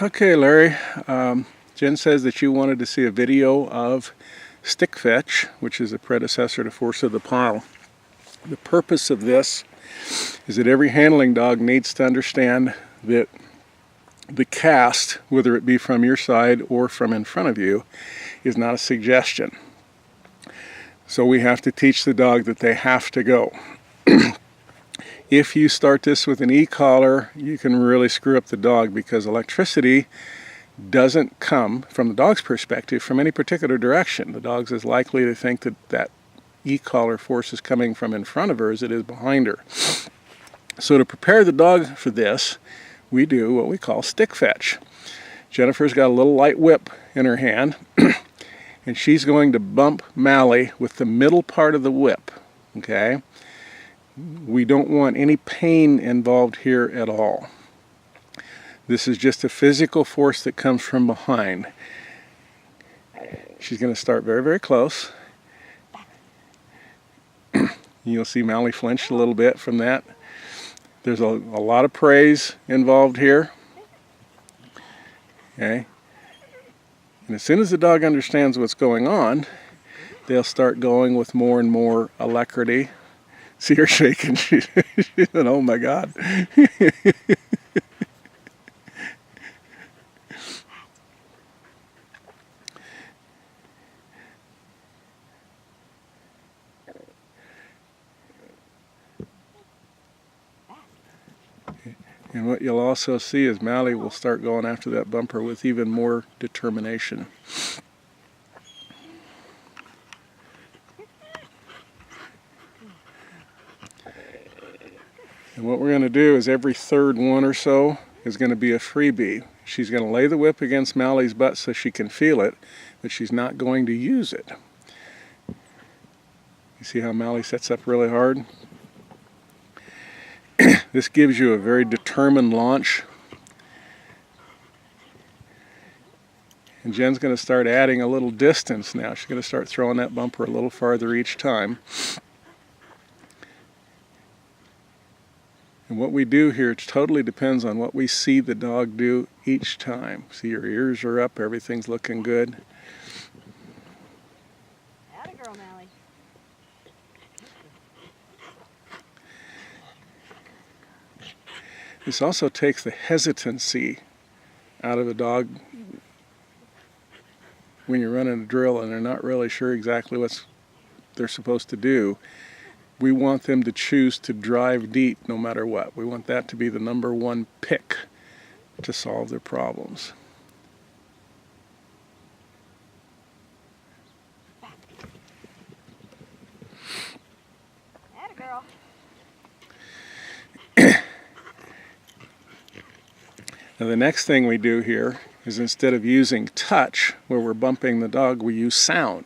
Okay, Larry, Jen says that you wanted to see a video of stick fetch, which is a predecessor to force of the pile. The purpose of this is that every handling dog needs to understand that the cast, whether it be from your side or from in front of you, is not a suggestion. So we have to teach the dog that they have to go. If you start this with an e-collar, you can really screw up the dog, because electricity doesn't come, from the dog's perspective, from any particular direction. The dog's as likely to think that that e-collar force is coming from in front of her as it is behind her. So to prepare the dog for this, we do what we call stick fetch. Jennifer's got a little light whip in her hand, and she's going to bump Mally with the middle part of the whip, okay? We don't want any pain involved here at all. This is just a physical force that comes from behind. She's going to start very, very close. You'll see Mally flinch a little bit from that. There's a lot of praise involved here. Okay? And as soon as the dog understands what's going on, they'll start going with more and more alacrity. See her shaking. She said, oh my God. And what you'll also see is Mally will start going after that bumper with even more determination. And what we're going to do is every third one or so is going to be a freebie. She's going to lay the whip against Mally's butt so she can feel it, but she's not going to use it. You see how Mally sets up really hard? This gives you a very determined launch. And Jen's going to start adding a little distance now. She's going to start throwing that bumper a little farther each time. And what we do here totally depends on what we see the dog do each time. See, her ears are up, everything's looking good. Atta girl, Mally. This also takes the hesitancy out of a dog when you're running a drill and they're not really sure exactly what they're supposed to do. We want them to choose to drive deep no matter what. We want that to be the number one pick to solve their problems. Atta girl. Now the next thing we do here is, instead of using touch where we're bumping the dog, we use sound.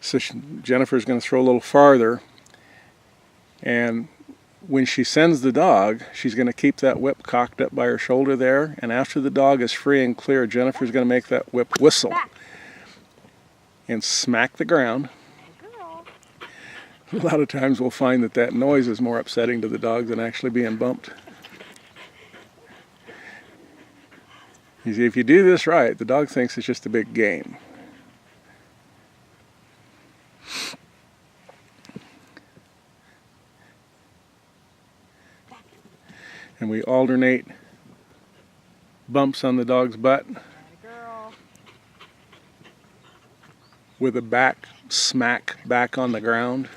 So Jennifer's going to throw a little farther, and when she sends the dog, she's going to keep that whip cocked up by her shoulder there, and after the dog is free and clear, Jennifer's going to make that whip whistle and smack the ground. A lot of times we'll find that that noise is more upsetting to the dog than actually being bumped. You see, if you do this right, the dog thinks it's just a big game. And we alternate bumps on the dog's butt with a back smack back on the ground.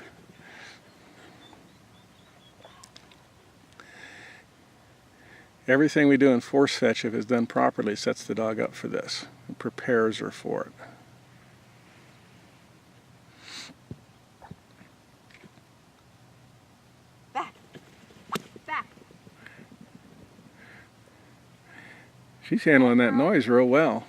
Everything we do in force fetch, if it's done properly, sets the dog up for this and prepares her for it. Back. Back. She's handling that noise real well.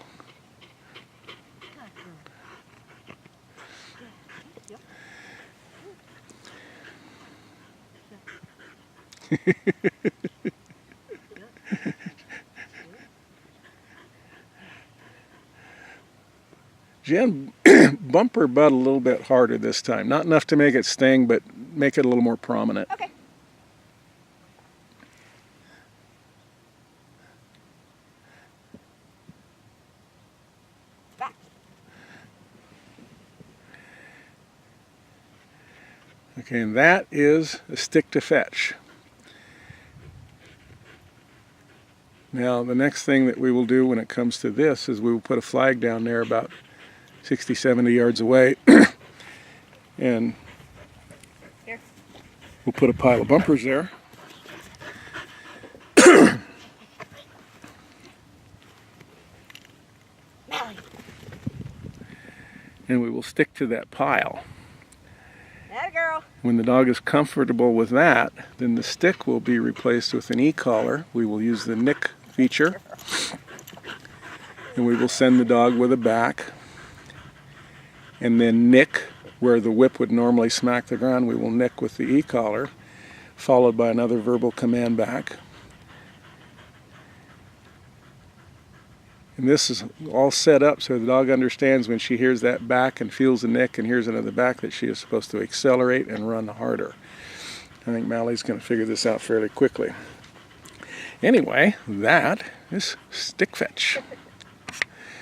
Jen, bump her butt a little bit harder this time. Not enough to make it sting, but make it a little more prominent. Okay. Okay, and that is a stick to fetch. Now, the next thing that we will do when it comes to this is we will put a flag down there about 60, 70 yards away. And Here. we'll put a pile of bumpers there. Mally. And we will stick to that pile. That girl. When the dog is comfortable with that, then the stick will be replaced with an e-collar. We will use the nick feature. And we will send the dog with a back. And then nick, where the whip would normally smack the ground, we will nick with the e-collar, followed by another verbal command back. And this is all set up so the dog understands when she hears that back and feels the nick and hears another back that she is supposed to accelerate and run harder. I think Mally's going to figure this out fairly quickly. Anyway, that is stick fetch.